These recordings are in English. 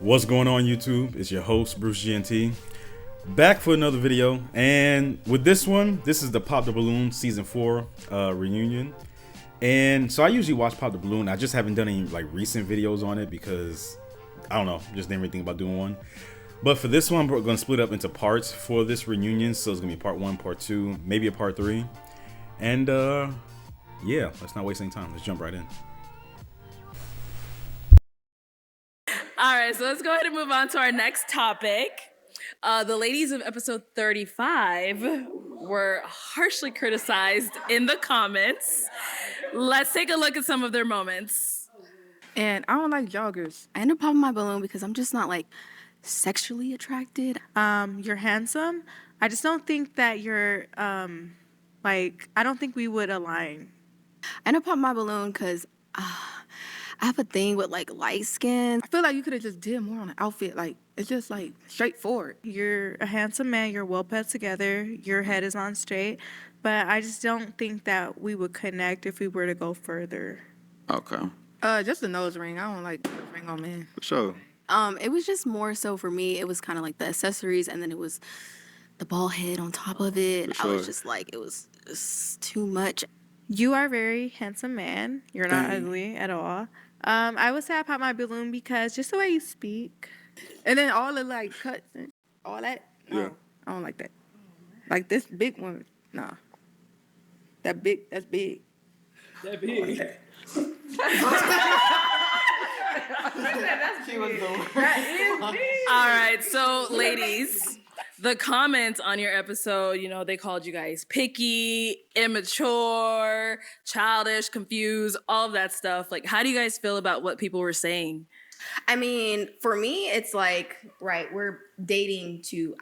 What's going on, YouTube? It's your host, Bruce GNT, back for another video. And with this one, this is the Pop the Balloon Season 4 reunion. And so I usually watch Pop the Balloon. I just haven't done any like recent videos on it because I don't know, just didn't really think about doing one. But for this one, we're going to split up into parts for this reunion. So it's going to be part 1, part 2, maybe a part 3. And yeah, let's not waste any time. Let's jump right in. All right, so let's go ahead and move on to our next topic. The ladies of episode 35 were harshly criticized in the comments. Let's take a look at some of their moments. And I don't like joggers. I end up popping my balloon because I'm just not like sexually attracted. You're handsome. I just don't think that you're I don't think we would align. I end up popping my balloon because I have a thing with like light skin. I feel like you could have just did more on the outfit. Like it's just like straightforward. You're a handsome man. You're well put together. Your head is on straight. But I just don't think that we would connect if we were to go further. Okay. Just a nose ring. I don't like nose ring on men. For sure. It was just more so for me. It was kind of like the accessories, and then it was the ball head on top of it. For I was sure. just like, it was just too much. You are a very handsome man. You're not ugly at all. I would say I pop my balloon because just the way you speak, and then all the like cuts and all that. No, Yeah. I don't like that. Like this big one, nah. That's big. That big. All right, so ladies, the comments on your episode, they called you guys picky, immature, childish, confused, all of that stuff. Like, how do you guys feel about what people were saying? I mean, for me, it's like, right, I'm dating to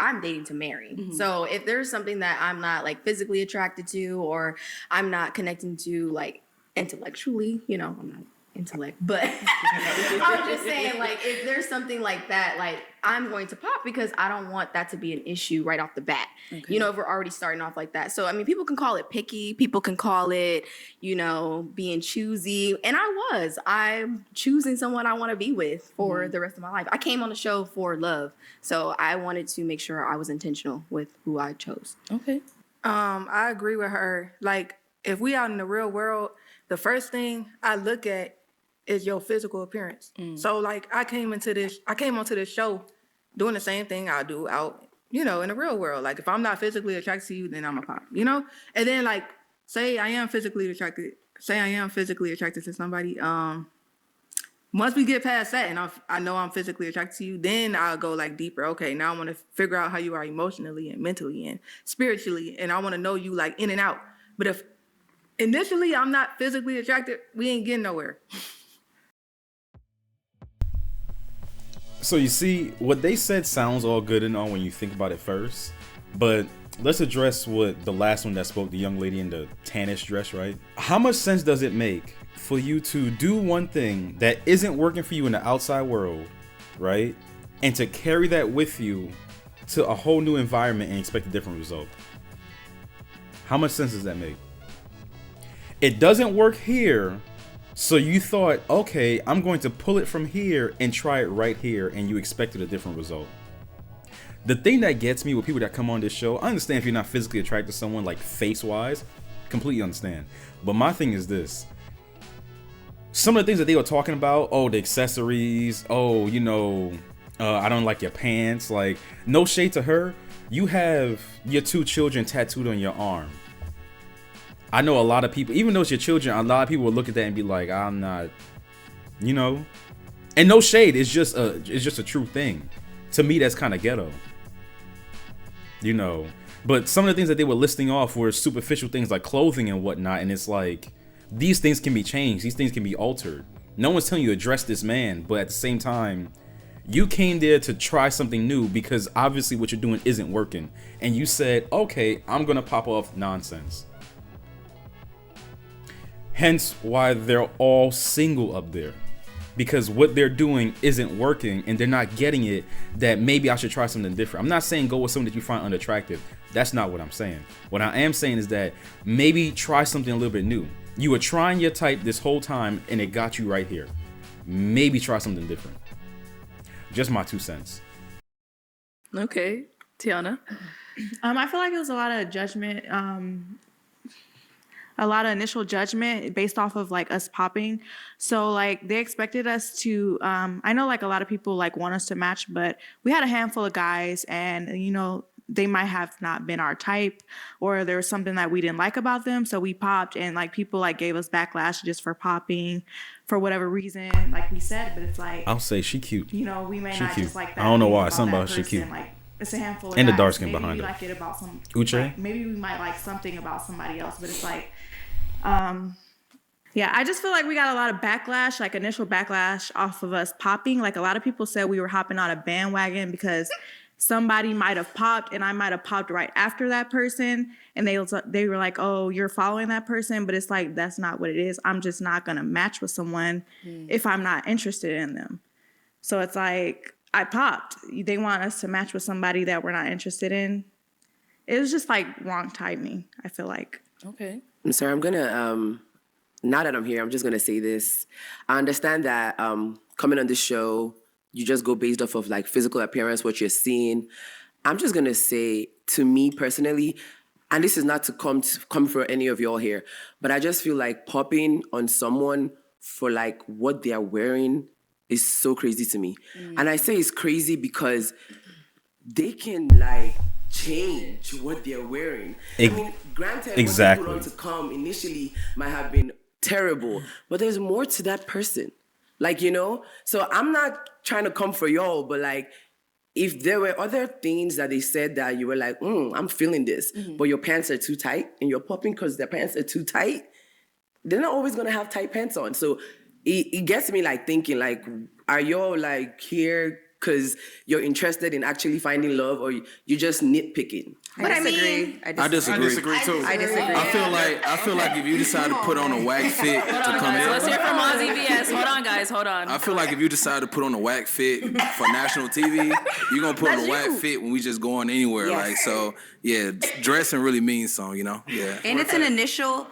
marry. Mm-hmm. So if there's something that I'm not like physically attracted to, or I'm not connecting to like intellectually, I'm not intellect, but I'm just saying, like, if there's something like that, like, I'm going to pop because I don't want that to be an issue right off the bat. Okay. If we're already starting off like that. So, I mean, people can call it picky. People can call it, being choosy. And I'm choosing someone I want to be with for the rest of my life. I came on the show for love. So I wanted to make sure I was intentional with who I chose. Okay. I agree with her. Like, if we out in the real world, the first thing I look at is your physical appearance. So, like, I came onto this show doing the same thing I do out, in the real world. Like, if I'm not physically attracted to you, then I'm a pop, And then, like, say I am physically attracted to somebody. Once we get past that and I know I'm physically attracted to you, then I'll go, like, deeper. Okay, now I want to figure out how you are emotionally and mentally and spiritually, and I want to know you, like, in and out. But if initially I'm not physically attracted, we ain't getting nowhere. So you see, what they said sounds all good and all when you think about it first, but let's address what the last one that spoke, the young lady in the tannish dress, right? How much sense does it make for you to do one thing that isn't working for you in the outside world, right? And to carry that with you to a whole new environment and expect a different result? How much sense does that make? It doesn't work here. So you thought, okay, I'm going to pull it from here and try it right here, and you expected a different result. The thing that gets me with people that come on this show, I understand if you're not physically attracted to someone like face-wise, completely understand. But my thing is this. Some of the things that they were talking about, the accessories, I don't like your pants, like, no shade to her. You have your 2 children tattooed on your arm. I know a lot of people, even though it's your children, a lot of people will look at that and be like, I'm not, and no shade. It's just a true thing. To me, that's kind of ghetto, but some of the things that they were listing off were superficial things like clothing and whatnot. And it's like, these things can be changed. These things can be altered. No one's telling you to dress this man, but at the same time, you came there to try something new because obviously what you're doing isn't working. And you said, okay, I'm going to pop off nonsense. Hence why they're all single up there, because what they're doing isn't working and they're not getting it, that maybe I should try something different. I'm not saying go with someone that you find unattractive. That's not what I'm saying. What I am saying is that maybe try something a little bit new. You were trying your type this whole time and it got you right here. Maybe try something different. Just my 2 cents. Okay, Tiana. I feel like it was a lot of judgment, a lot of initial judgment based off of like us popping. So like they expected us to, I know like a lot of people like want us to match, but we had a handful of guys and, you know, they might have not been our type or there was something that we didn't like about them. So we popped and like people like gave us backlash just for popping for whatever reason, like we said, but it's like, I'll say she cute. you know, we may She not cute. just like that. I don't know why. about Something that about she cute. person, like, it's a handful of And the guys. dark skin Maybe behind we her. like it about some Uche? like, maybe we might like something about somebody else, but it's like yeah, I just feel like we got a lot of backlash, like initial backlash off of us popping. Like a lot of people said we were hopping on a bandwagon because somebody might have popped and I might have popped right after that person. And they were like, oh, you're following that person. But it's like, that's not what it is. I'm just not going to match with someone if I'm not interested in them. So it's like, I popped. They want us to match with somebody that we're not interested in. It was just like wrong timing, I feel like. Okay. I'm sorry, I'm gonna, now that I'm here, I'm just gonna say this. I understand that coming on this show, you just go based off of like physical appearance, what you're seeing. I'm just gonna say, to me personally, and this is not to come for any of y'all here, but I just feel like popping on someone for like what they are wearing is so crazy to me. And I say it's crazy because they can like change what they're wearing. I mean, granted, exactly. what they put on to come initially might have been terrible, but there's more to that person. Like, you know? So I'm not trying to come for y'all, but like, if there were other things that they said that you were like, I'm feeling this, but your pants are too tight and you're popping because their pants are too tight, they're not always gonna have tight pants on. So it gets me like thinking like, are y'all like here because you're interested in actually finding love or you're just nitpicking? But I mean, I disagree too. I disagree. I feel like if you decide to put on a whack fit to come Guys, let's in, hear from Ozzy VS. Hold on, guys. Hold on. I feel like if you decide to put on a whack fit for national TV, you're gonna put on a whack fit when we just going anywhere. Yes. Like, so yeah, dressing really means something, you know? Yeah. And it's an initial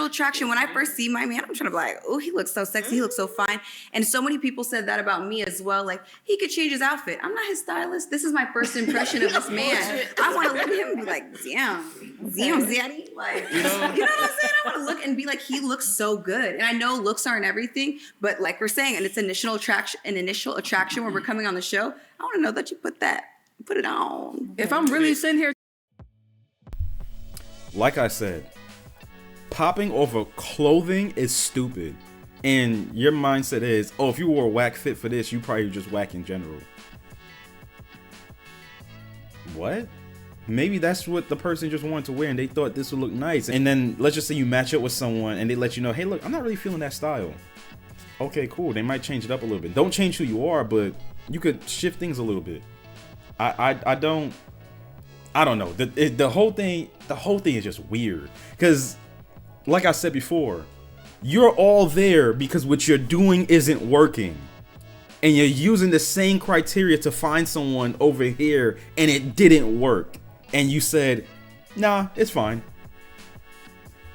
attraction. When I first see my man, I'm trying to be like, oh, he looks so sexy, he looks so fine. And so many people said that about me as well. Like, he could change his outfit. I'm not his stylist. This is my first impression of this man. I want to look at him and be like, damn, Zaddy. Like, you know what I'm saying? I want to look and be like, he looks so good. And I know looks aren't everything, but like we're saying, and it's initial attraction when we're coming on the show. I want to know that you put it on. If I'm really sitting here, Like I said, popping over clothing is stupid. And your mindset is, oh, if you wore a whack fit for this, you probably just whack in general. What? Maybe that's what the person just wanted to wear and they thought this would look nice. And then let's just say you match up with someone and they let you know, hey, look, I'm not really feeling that style. Okay, cool. They might change it up a little bit. Don't change who you are, but you could shift things a little bit. I don't know. The whole thing is just weird. Because like I said before, you're all there because what you're doing isn't working. And you're using the same criteria to find someone over here and it didn't work. And you said, nah, it's fine.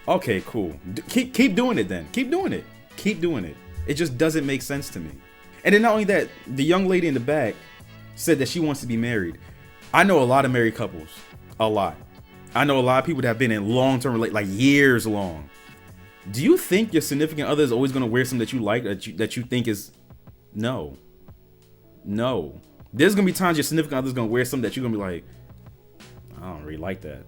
Okay, cool. Keep doing it then. Keep doing it. Keep doing it. It just doesn't make sense to me. And then not only that, the young lady in the back said that she wants to be married. I know a lot of married couples. A lot. I know a lot of people that have been in long-term like years long. Do you think your significant other is always going to wear something that you like, that you think is... No. There's going to be times your significant other is going to wear something that you're going to be like, I don't really like that.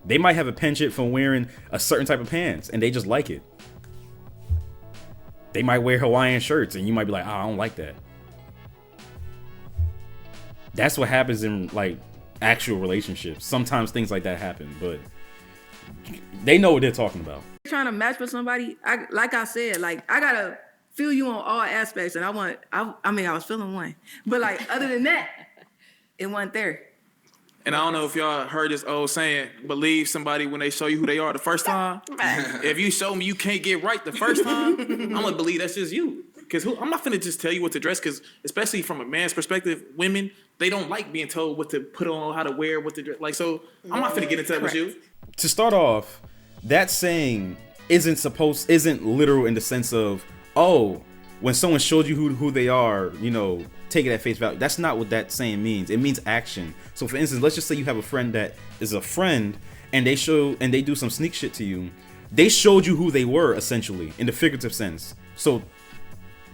They might have a penchant from wearing a certain type of pants and they just like it. They might wear Hawaiian shirts and you might be like, oh, I don't like that. That's what happens in like actual relationships. Sometimes things like that happen, but they know what they're talking about. trying to match with somebody, like I said, like I gotta feel you on all aspects, and I was feeling one, but like other than that, it wasn't there. And I don't know if y'all heard this old saying, believe somebody when they show you who they are the first time. If you show me you can't get right the first time, I'm going to believe that's just you. Because I'm not finna just tell you what to dress, because especially from a man's perspective, women, they don't like being told what to put on, how to wear, what to dress. Like, so I'm not finna get into that with you. To start off, that saying isn't literal in the sense of, oh, when someone showed you who they are, take it at face value. That's not what that saying means. It means action. So for instance, let's just say you have a friend that is a friend and they do some sneak shit to you. They showed you who they were, essentially, in the figurative sense. So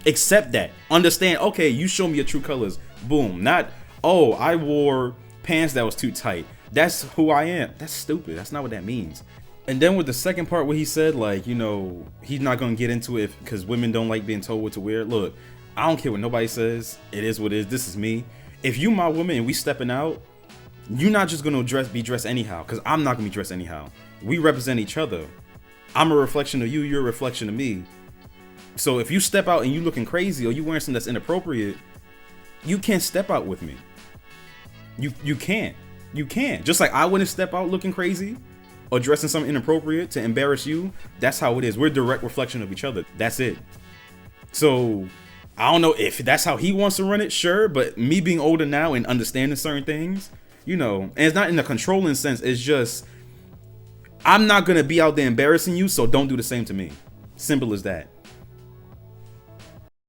accept that. Understand, okay, you show me your true colors. Boom. Not, oh, I wore pants that was too tight. That's who I am. That's stupid. That's not what that means. And then with the second part where he said, like, he's not going to get into it because women don't like being told what to wear. Look, I don't care what nobody says. It is what it is. This is me. If you my woman and we stepping out, you're not just going to be dressed anyhow, because I'm not going to be dressed anyhow. We represent each other. I'm a reflection of you. You're a reflection of me. So if you step out and you looking crazy or you wearing something that's inappropriate, you can't step out with me. You can't. You can't. Just like I wouldn't step out looking crazy or dressing something inappropriate to embarrass you. That's how it is. We're a direct reflection of each other. That's it. So I don't know if that's how he wants to run it, sure. But me being older now and understanding certain things, and it's not in a controlling sense. It's just, I'm not going to be out there embarrassing you, so don't do the same to me. Simple as that.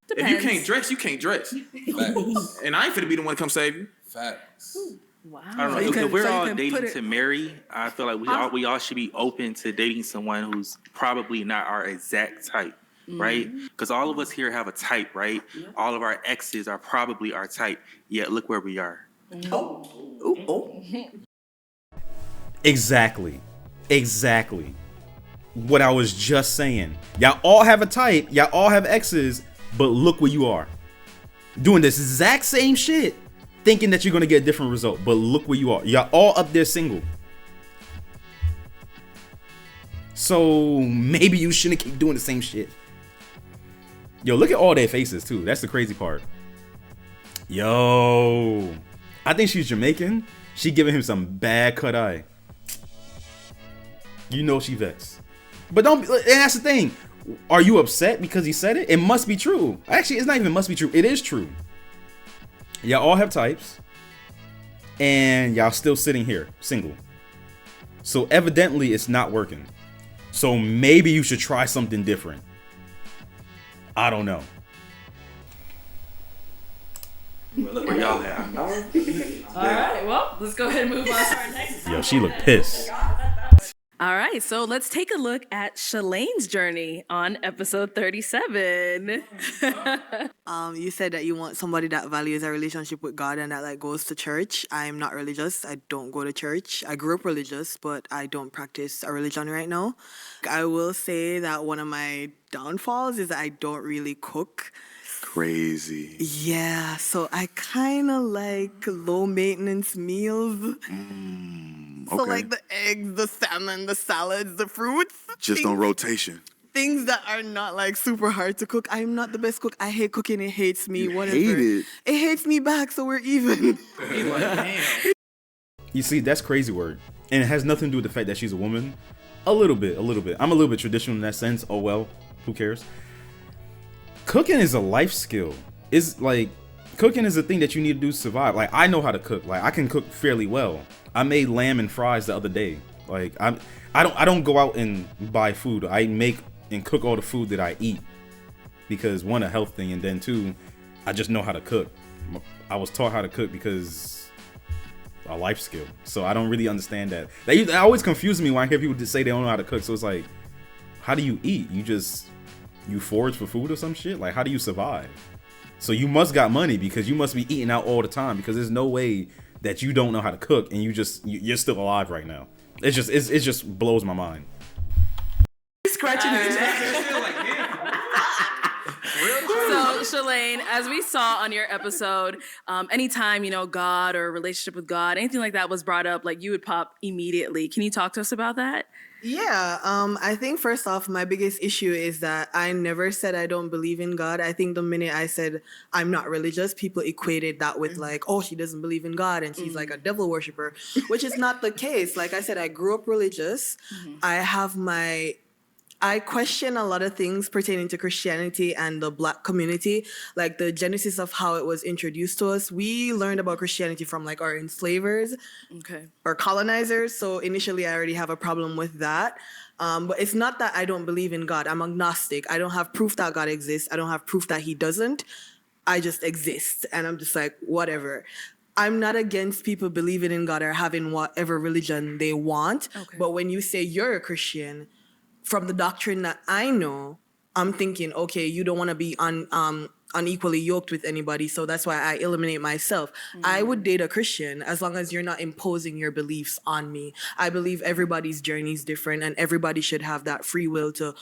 Depends. If you can't dress, you can't dress. Facts. And I ain't finna be the one to come save you. Facts. Wow. I don't know. So you If can- we're so you all can dating put it- to marry, I feel like we all should be open to dating someone who's probably not our exact type, right? Because all of us here have a type, right? All of our exes are probably our type. Yet look where we are. Exactly. What I was just saying. Y'all all have a type. Y'all all have exes, but look where you are. Doing this exact same shit, thinking that you're going to get a different result, but look where you are. Y'all all up there single. So maybe you shouldn't keep doing the same shit. Yo, look at all their faces too. That's the crazy part. Yo, I think she's Jamaican. She giving him some bad cut eye. She vexed. But and that's the thing. Are you upset because he said it? It must be true. Actually, it's not even must be true. It is true. Y'all all have types. And y'all still sitting here, single. So evidently it's not working. So maybe you should try something different. I don't know. Look where y'all at. All right, well, let's go ahead and move on to our next. Yo, she looked pissed. All right, so let's take a look at Shalane's journey on episode 37. You said that you want somebody that values a relationship with God and that goes to church. I'm not religious. I don't go to church. I grew up religious, but I don't practice a religion right now. I will say that one of my downfalls is that I don't really cook. Crazy. Yeah, so I kind of like low maintenance meals. So Okay. the eggs, the salmon, the salads, the fruits. Just on rotation. Things that are not super hard to cook. I'm not the best cook. I hate cooking. It hates me. You Whatever. hate it. It hates me back, so we're even. You see, that's crazy word. And it has nothing to do with the fact that she's a woman. A little bit. I'm a little bit traditional in that sense. Oh well, who cares? Cooking is a life skill. Cooking is a thing that you need to do to survive. I know how to cook. I can cook fairly well. I made lamb and fries the other day. I don't go out and buy food. I make and cook all the food that I eat because one, a health thing, and then two, I just know how to cook. I was taught how to cook because a life skill. So I don't really understand that. That always confuses me when I hear people just say they don't know how to cook. So it's how do you eat? You forage for food or some shit? How do you survive? So you must got money because you must be eating out all the time because there's no way that you don't know how to cook and you're still alive right now. It just blows my mind. Scratching his So, Shalane, as we saw on your episode, anytime, God or relationship with God, anything like that was brought up, you would pop immediately. Can you talk to us about that? Yeah, I think first off, my biggest issue is that I never said I don't believe in God. I think the minute I said I'm not religious, people equated that with oh, she doesn't believe in God and she's a devil worshiper, which is not the case. Like I said, I grew up religious. I question a lot of things pertaining to Christianity and the Black community, like the genesis of how it was introduced to us. We learned about Christianity from our enslavers or colonizers. So initially, I already have a problem with that. But it's not that I don't believe in God. I'm agnostic. I don't have proof that God exists. I don't have proof that he doesn't. I just exist. And I'm just like, whatever. I'm not against people believing in God or having whatever religion they want. Okay. But when you say you're a Christian, from the doctrine that I know, I'm thinking, okay, you don't want to be unequally yoked with anybody, so that's why I eliminate myself. I would date a Christian as long as you're not imposing your beliefs on me. I believe everybody's journey is different and everybody should have that free will to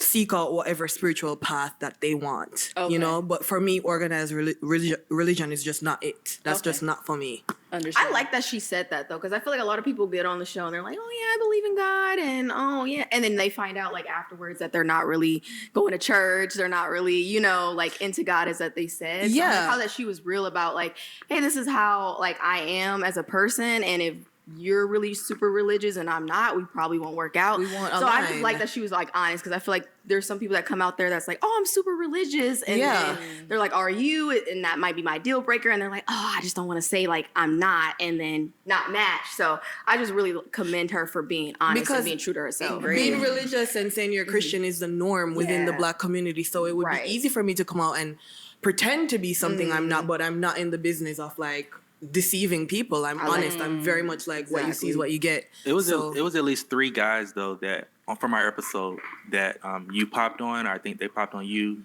seek out whatever spiritual path that they want, you know? But for me, organized religion is just not it. That's just not for me. I like that she said that though, because I feel like a lot of people get on the show and they're like, oh yeah, I believe in God, and oh yeah, and then they find out like afterwards that they're not really going to church, they're not really, you know, like into God as that they said. So I like how that she was real about like, hey, this is how like I am as a person, and if you're really super religious and I'm not, we probably won't work out. So I just like that she was like honest, because I feel like there's some people that come out there that's like, oh, I'm super religious, and then they're like, are you? And that might be my deal breaker, and they're like, oh, I just don't want to say like I'm not, and then not match. So I just really commend her for being honest and being true to herself. Being religious and saying you're a Christian is the norm within the Black community, so it would be easy for me to come out and pretend to be something I'm not, but I'm not in the business of like deceiving people. I'm honest. I'm very much like what you see is what you get. It was at least 3 guys though that from our episode that you popped on, or I think they popped on you,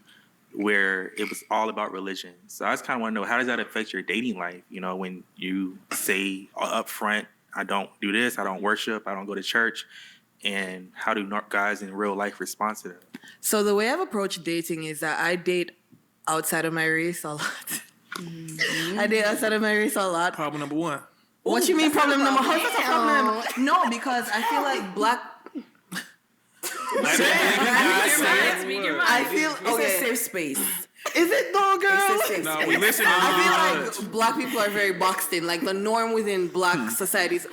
where it was all about religion. So I just kind of want to know, how does that affect your dating life? You know, when you say up front, I don't do this, I don't worship, I don't go to church, and how do guys in real life respond to that? So the way I've approached dating is that I date outside of my race a lot. I date outside of my race a lot. Problem number 1. What you mean problem number 1? How's that a problem? No, because I feel like Black... I feel it's a safe space. Is it though, girl? No, we listen. I feel like Black people are very boxed in. Like the norm within Black societies,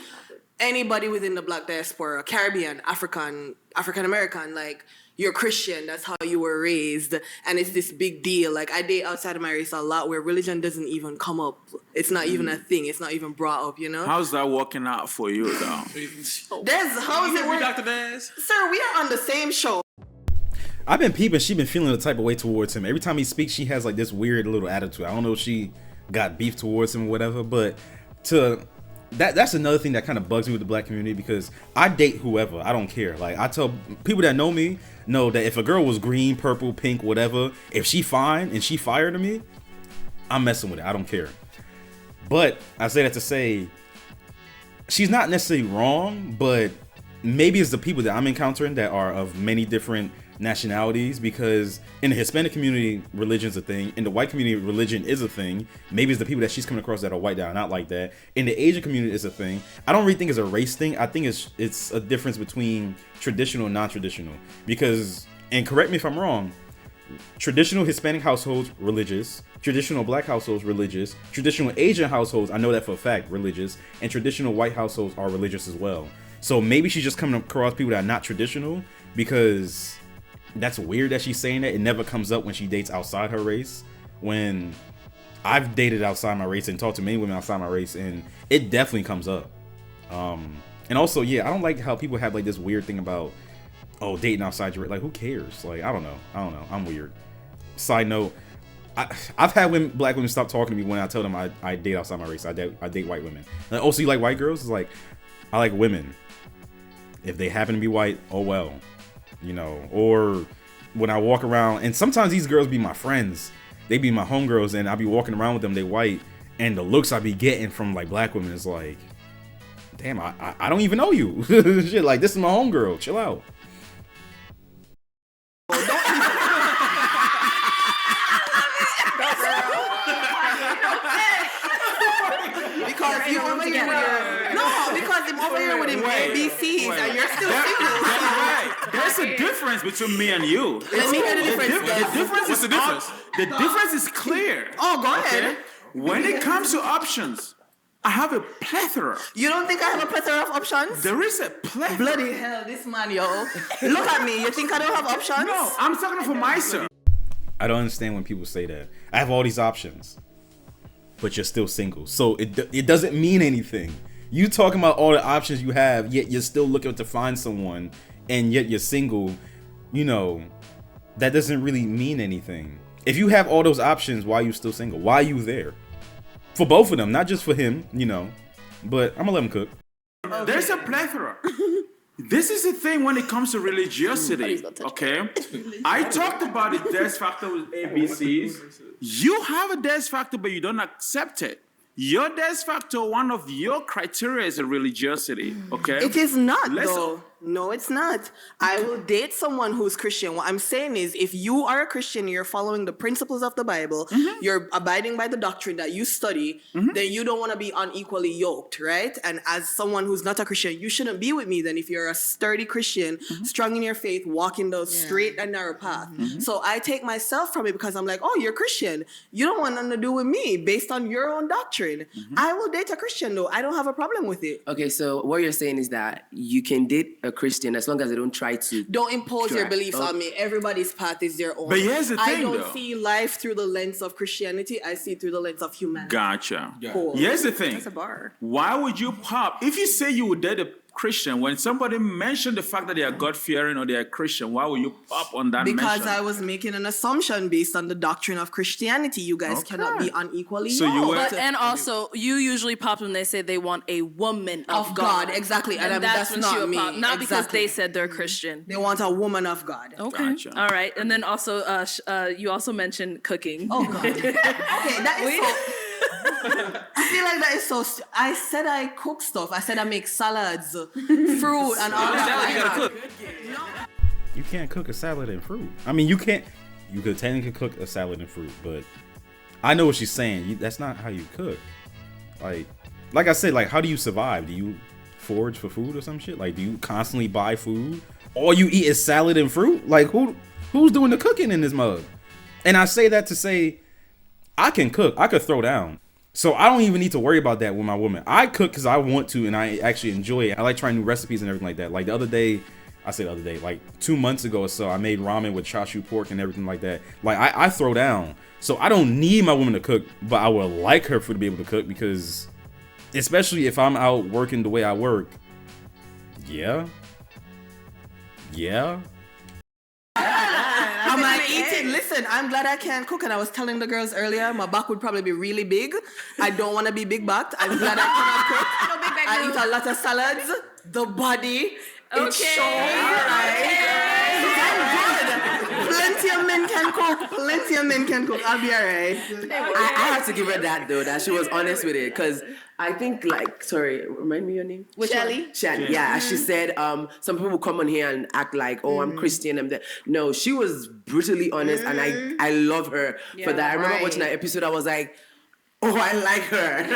anybody within the Black diaspora, Caribbean, African American, like you're Christian, that's how you were raised, and it's this big deal. Like I date outside of my race a lot where religion doesn't even come up. It's not even a thing. It's not even brought up, you know? How's that working out for you though? How is it working? Dr. Daz? Sir, we are on the same show. I've been peeping. She been feeling the type of way towards him. Every time he speaks, she has like this weird little attitude. I don't know if she got beef towards him or whatever, but that's another thing that kind of bugs me with the Black community, because I date whoever. I don't care. Like I tell people that know me know that if a girl was green, purple, pink, whatever, if she fine and she fire to me, I'm messing with it. I don't care. But I say that to say she's not necessarily wrong, but maybe it's the people that I'm encountering that are of many different nationalities, because in the Hispanic community, religion's a thing. In the white community, religion is a thing. Maybe it's the people that she's coming across that are white that are not like that. In the Asian community, it's a thing. I don't really think it's a race thing. I think it's a difference between traditional and non-traditional. Because, and correct me if I'm wrong, traditional Hispanic households, religious. Traditional Black households, religious. Traditional Asian households, I know that for a fact, religious. And traditional white households are religious as well. So maybe she's just coming across people that are not traditional, because that's weird that she's saying that. It never comes up when she dates outside her race. When I've dated outside my race and talked to many women outside my race, and it definitely comes up. And also, I don't like how people have like this weird thing about, oh, dating outside your race. Like, who cares? Like, I don't know. I'm weird. Side note, I've had Black women stop talking to me when I tell them I date outside my race. I date white women. And also, you like white girls? It's like, I like women. If they happen to be white, oh well. You know, or when I walk around, and sometimes these girls be my friends, they be my homegirls, and I be walking around with them, they white, and the looks I be getting from like Black women is like, damn, I don't even know you. Shit, like, this is my homegirl, chill out. Because you over here with your because I'm over here with him ABCs and you're still single. There's a difference between me and you. Let me hear the difference. What's the difference? The difference is clear. Oh, go ahead. When it comes to options, I have a plethora. You don't think I have a plethora of options? There is a plethora. Bloody hell, this man, yo. Look at me. You think I don't have options? No, I'm talking for myself. I don't understand when people say that. I have all these options, but you're still single. So it doesn't mean anything. You talking about all the options you have, yet you're still looking to find someone and yet you're single, you know, that doesn't really mean anything. If you have all those options, why are you still single? Why are you there? For both of them, not just for him, you know. But I'm gonna let him cook. There's a plethora. This is the thing when it comes to religiosity, okay? I talked about the death factor with ABCs. You have a death factor, but you don't accept it. Your death factor, one of your criteria is a religiosity, okay? It is not, though. No, it's not. I will date someone who's Christian. What I'm saying is, if you are a Christian, you're following the principles of the Bible, you're abiding by the doctrine that you study, then you don't want to be unequally yoked, right? And as someone who's not a Christian, you shouldn't be with me then if you're a sturdy Christian, strong in your faith, walking the straight and narrow path. So I take myself from it because I'm like, oh, you're Christian. You don't want nothing to do with me based on your own doctrine. I will date a Christian, though. I don't have a problem with it. Okay, so what you're saying is that you can date a Christian as long as they don't try to... Don't impose your beliefs on me. Everybody's path is their own. But here's the thing, I don't though. see life through the lens of Christianity. I see it through the lens of humanity. Gotcha. Cool. Here's the thing. That's a bar. Why would you pop? If you say you would date a Christian, when somebody mentioned the fact that they are God-fearing or they are Christian, why would you pop on that Because mention? I was making an assumption based on the doctrine of Christianity. You guys cannot be unequally So you were- But, and also, you usually pop when they say they want a woman of God, exactly. And that's that's when not she would me. pop. Not because Exactly. they said they're Christian. They want a woman of God. Okay. All right. And then also, you also mentioned cooking. Oh, God. Okay, that is so... I feel like that is so... I said I cook stuff. I said I make salads, fruit, and all that. You can't cook a salad and fruit. I mean, you can't. You could technically cook a salad and fruit, but I know what she's saying. That's not how you cook. Like I said, like, how do you survive? Do you forage for food or some shit? Like, do you constantly buy food? All you eat is salad and fruit? Like, who's doing the cooking in this mug? And I say that to say, I can cook. I could throw down. So I don't even need to worry about that with my woman. I cook because I want to, and I actually enjoy it. I like trying new recipes and everything like that. Like the other day, like 2 months ago or so, I made ramen with chashu pork and everything like that. Like I throw down. So I don't need my woman to cook, but I would like her to be able to cook because, especially if I'm out working the way I work. Yeah. I'm like eating. Listen, I'm glad I can cook. And I was telling the girls earlier, my back would probably be really big. I don't want to be big backed. I'm glad I cannot cook. I eat a lot of salads. The body, it shows. I'm good. Plenty of men can cook. Plenty of men can cook. I'll be alright. I have to give her that though, that she was honest with it, because I think sorry, remind me your name? Shelly. Yeah, she said some people come on here and act like, oh, I'm Christian, I'm that. No, she was brutally honest, and I love her for that. I remember watching that episode, I was like, oh, I like her.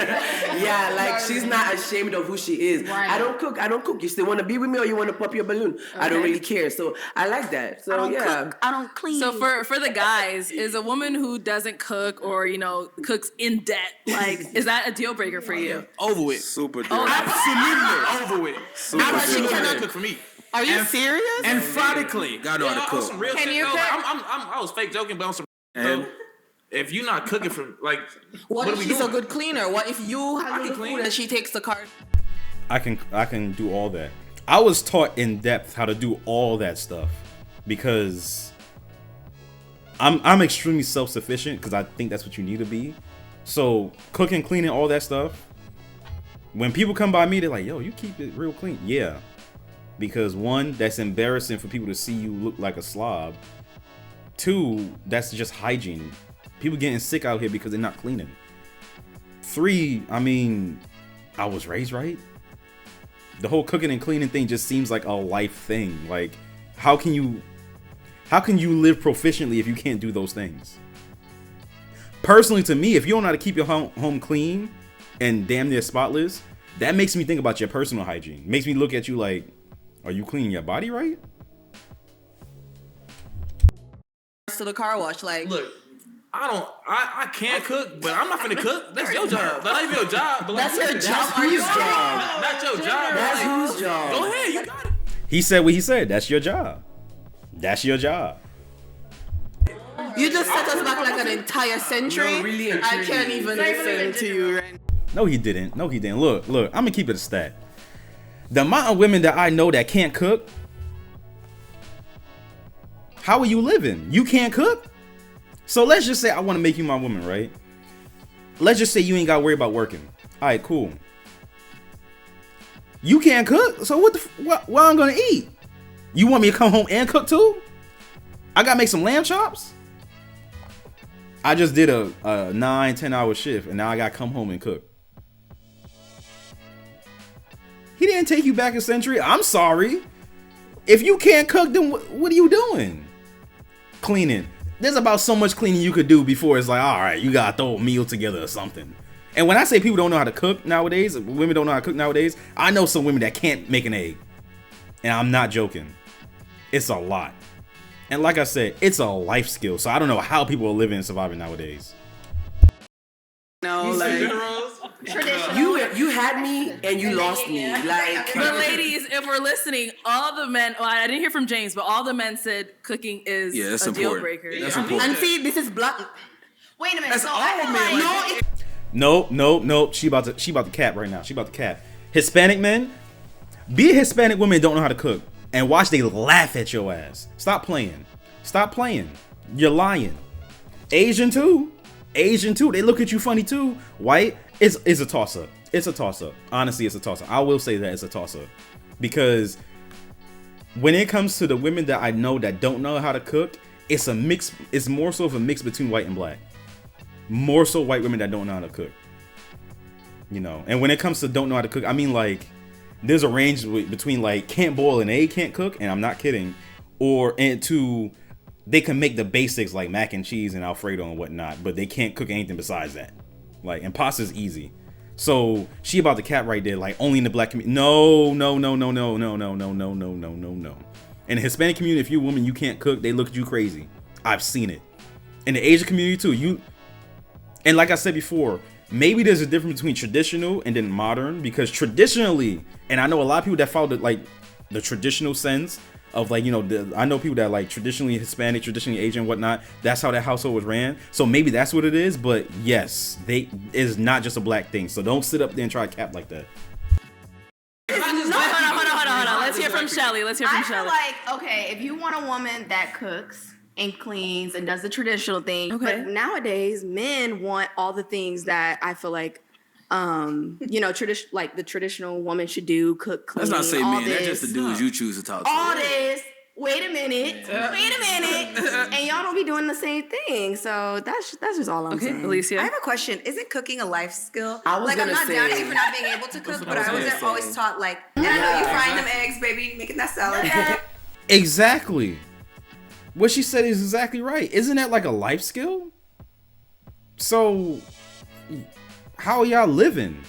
Yeah, like she's not ashamed of who she is. Right. I don't cook. You still want to be with me or you want to pop your balloon? Okay. I don't really care. So I like that. So I don't cook. I don't clean. So for the guys, is a woman who doesn't cook or cooks in debt, like, is that a deal breaker for you? Over with. Super deal. Absolutely over with. Super She cannot cook for me. Are you serious? Emphatically. Gotta know how to cook. Some real Can shit, you though. cook? I was fake joking, but on some. So, if you're not cooking for what are if we she's doing? a good cleaner? What if you handle the food and she takes the card? I can do all that. I was taught in depth how to do all that stuff because I'm extremely self-sufficient because I think that's what you need to be. So cooking, cleaning, all that stuff. When people come by me, they're like, yo, you keep it real clean. Yeah. Because one, that's embarrassing for people to see you look like a slob. Two, that's just hygiene. People getting sick out here because they're not cleaning. Three, I mean, I was raised right. The whole cooking and cleaning thing just seems like a life thing. Like, how can you live proficiently if you can't do those things? Personally, to me, if you don't know how to keep your home clean and damn near spotless, that makes me think about your personal hygiene. Makes me look at you like, are you cleaning your body right? To the car wash, like, look, I can't cook, but I'm not finna cook. That's your job. That's not even your job. But that's your job. That's whose job? Not your job. That's whose job? Go ahead, you got it. He said what he said. That's your job. That's your job. You just set us back like an entire century. No, really, I can't even listen to you right now. No, he didn't. Look, I'm gonna keep it a stat. The amount of women that I know that can't cook, How are you living? You can't cook? So let's just say I want to make you my woman, right? Let's just say you ain't got to worry about working. All right, cool. You can't cook? So what I'm going to eat? You want me to come home and cook too? I got to make some lamb chops? I just did a 9-10 hour shift and now I got to come home and cook. He didn't take you back a century. I'm sorry. If you can't cook, then what are you doing? Cleaning. There's about so much cleaning you could do before it's like, all right, you gotta throw a meal together or something. And when I say people don't know how to cook nowadays, women don't know how to cook nowadays, I know some women that can't make an egg. And I'm not joking. It's a lot. And like I said, it's a life skill. So I don't know how people are living and surviving nowadays. No, like you had me and you lost me. Like, but ladies, if we're listening, all the men. Well, I didn't hear from James, but all the men said cooking is a deal breaker. That's important. And see, this is black. Wait a minute. That's so all I men. No. She about to cap right now. She about to cap. Hispanic men, be a Hispanic woman don't know how to cook, and watch they laugh at your ass. Stop playing. You're lying. Asian too. They look at you funny too. White is a toss up. It's a toss up. Honestly, it's a toss up. I will say that it's a toss up because when it comes to the women that I know that don't know how to cook, it's a mix. It's more so of a mix between white and black. More so white women that don't know how to cook. You know, and when it comes to don't know how to cook, I mean like there's a range between like can't boil an egg, can't cook, and I'm not kidding, and to they can make the basics like mac and cheese and Alfredo and whatnot, but they can't cook anything besides that. Like, and pasta's easy. So she about to cap right there, like only in the black community. No. In the Hispanic community, if you're a woman, you can't cook, they look at you crazy. I've seen it. In the Asian community too, and like I said before, maybe there's a difference between traditional and then modern, because traditionally, and I know a lot of people that follow the traditional sense of like, you know, I know people that like traditionally Hispanic, traditionally Asian, whatnot. That's how that household was ran. So maybe that's what it is. But yes, it's not just a black thing. So don't sit up there and try to cap like that. Hold on. Let's hear from Shelly. I feel like, okay, if you want a woman that cooks and cleans and does the traditional thing, okay. But nowadays men want all the things that I feel like you know, like the traditional woman should do, cook, clean. Let's not say men. That's just the dudes you choose to talk to. All this. Wait a minute. And y'all don't be doing the same thing. So that's just all I'm saying. Alicia. I have a question. Isn't cooking a life skill? I was like, gonna I'm not say. down to you for not being able to cook, but I was always taught like, and I know you frying them eggs, baby, making that salad. Exactly. What she said is exactly right. Isn't that like a life skill? So how are y'all living?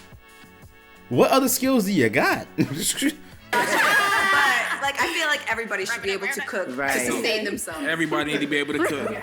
What other skills do you got? Like, I feel like everybody should be able to cook Right. to sustain themselves. Everybody need to be able to cook.